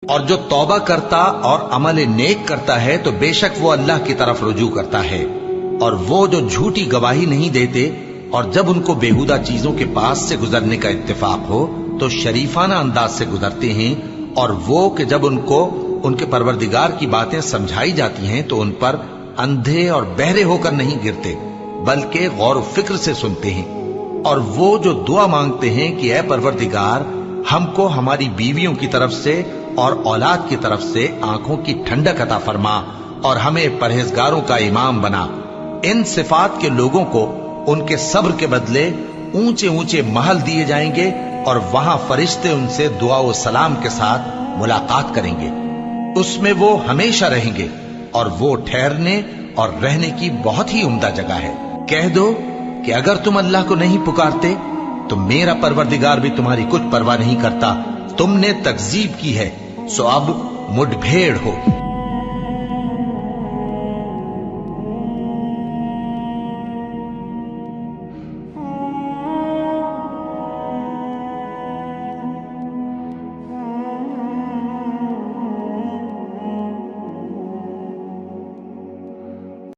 اور جو توبہ کرتا اور عمل نیک کرتا ہے تو بے شک وہ اللہ کی طرف رجوع کرتا ہے، اور وہ جو جھوٹی گواہی نہیں دیتے اور جب ان کو بےہودہ چیزوں کے پاس سے گزرنے کا اتفاق ہو تو شریفانہ انداز سے گزرتے ہیں، اور وہ کہ جب ان کو ان کے پروردگار کی باتیں سمجھائی جاتی ہیں تو ان پر اندھے اور بہرے ہو کر نہیں گرتے بلکہ غور و فکر سے سنتے ہیں، اور وہ جو دعا مانگتے ہیں کہ اے پروردگار ہم کو ہماری بیویوں کی طرف سے اور اولاد کی طرف سے آنکھوں کی ٹھنڈک عطا فرما اور ہمیں پرہیزگاروں کا امام بنا، ان صفات کے لوگوں کو ان کے صبر کے بدلے اونچے اونچے محل دیے جائیں گے، اور وہاں فرشتے ان سے دعا و سلام کے ساتھ ملاقات کریں گے، اس میں وہ ہمیشہ رہیں گے، اور وہ ٹھہرنے اور رہنے کی بہت ہی عمدہ جگہ ہے۔ کہہ دو کہ اگر تم اللہ کو نہیں پکارتے تو میرا پروردگار بھی تمہاری کچھ پرواہ نہیں کرتا، تم نے تکذیب کی ہے سو اب مڈ بھیڑ ہو۔